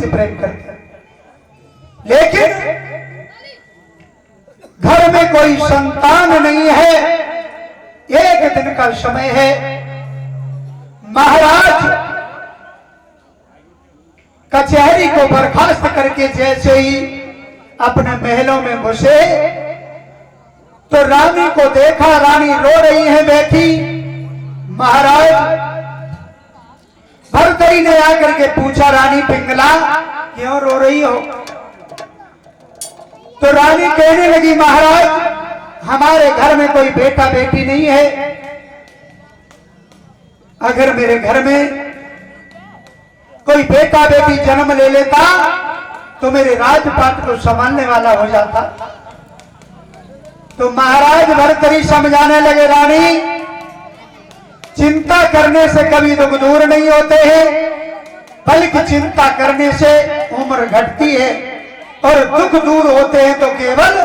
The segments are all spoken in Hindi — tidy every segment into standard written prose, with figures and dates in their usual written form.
से प्रेम करते हैं, लेकिन घर में कोई संतान नहीं है। एक दिन का समय है, महाराज कचहरी को बर्खास्त करके जैसे ही अपने महलों में घुसे तो रानी को देखा, रानी रो रही है बैठी। महाराज भर्तरी ने आकर के पूछा, रानी पिंगला क्यों रो रही हो? तो रानी कहने लगी, महाराज हमारे घर में कोई बेटा बेटी नहीं है। अगर मेरे घर में कोई बेटा बेटी जन्म ले लेता तो मेरे राजपाट को संभालने वाला हो जाता। तो महाराज भर्तरी समझाने लगे, रानी चिंता करने से कभी दुख दूर नहीं होते हैं, बल्कि चिंता करने से उम्र घटती है और दुख दूर होते हैं तो केवल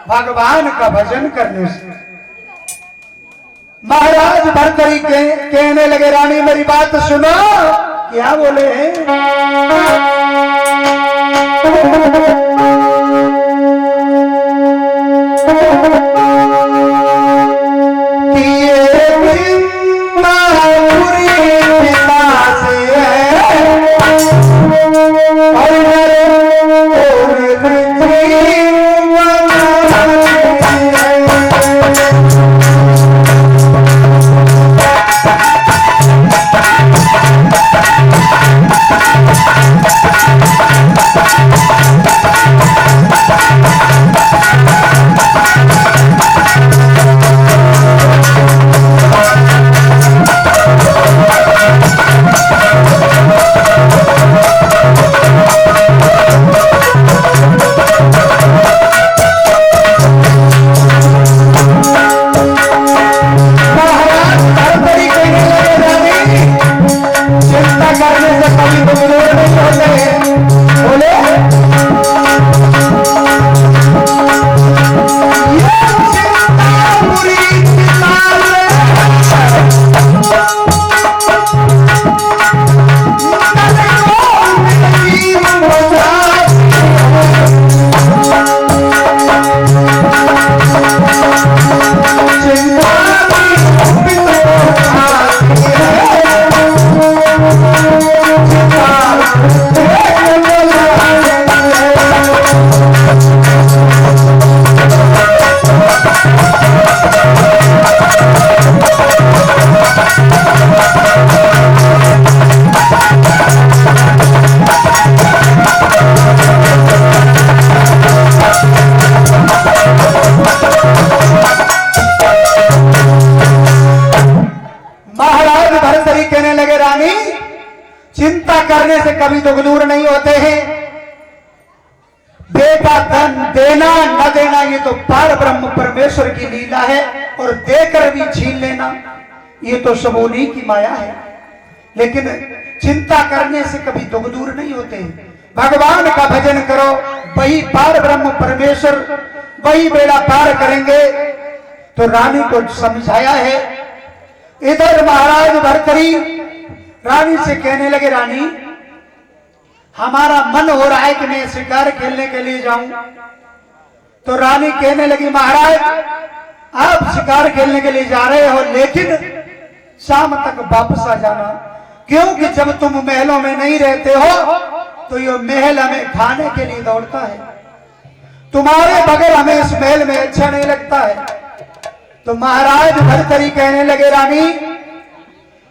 भगवान का भजन करने से। महाराज भर्तरी कहने लगे, रानी मेरी बात सुनो। क्या बोले हैं? चिंता करने से कभी दुख दूर नहीं होते हैं। बेटा धन देना न देना ये तो पार ब्रह्म परमेश्वर की लीला है, और देकर भी छीन लेना ये तो सब उन्हीं की माया है। लेकिन चिंता करने से कभी दुख दूर नहीं होते। भगवान का भजन करो, वही पार ब्रह्म परमेश्वर वही बेड़ा पार करेंगे। तो रानी को समझाया है। इधर महाराज भर्तरी रानी से कहने लगे, रानी हमारा मन हो रहा है कि मैं शिकार खेलने के लिए जाऊं। तो रानी कहने लगी, महाराज आप शिकार खेलने के लिए जा रहे हो, लेकिन शाम तक वापस आ जाना, क्योंकि जब तुम महलों में नहीं रहते हो तो ये महल हमें खाने के लिए दौड़ता है। तुम्हारे बगैर हमें इस महल में अच्छा नहीं लगता है। तो महाराज भर्तरी कहने लगे, रानी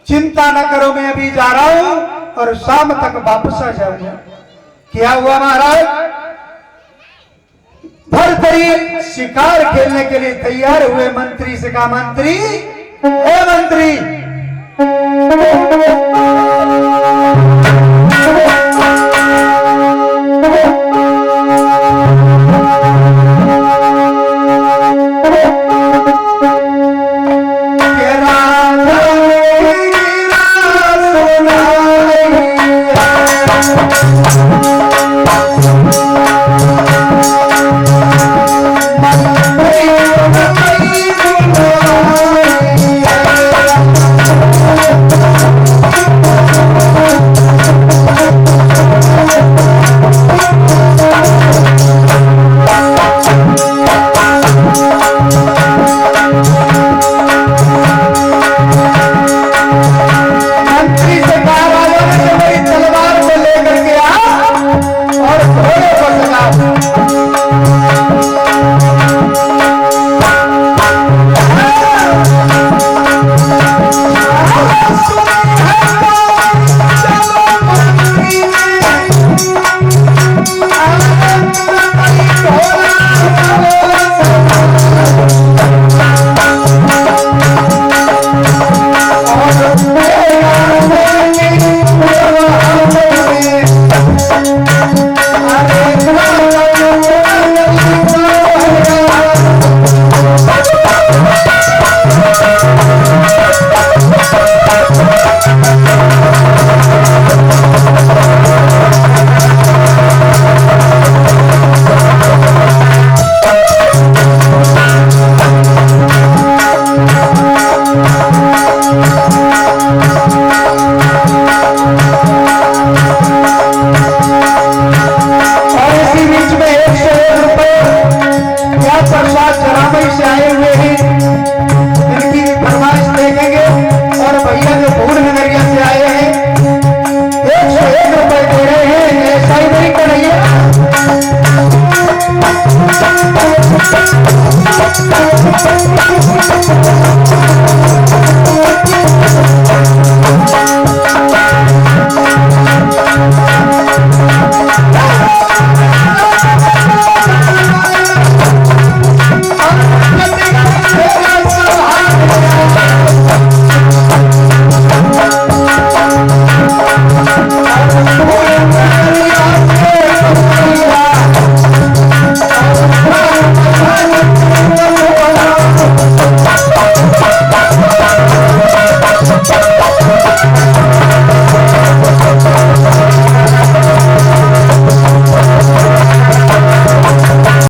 चिंता न करो, मैं अभी जा रहा हूं और शाम तक वापस आ जाऊंगा। क्या हुआ महाराज? भर्तरी शिकार खेलने के लिए तैयार हुए। मंत्री से कहा, मंत्री, ए मंत्री,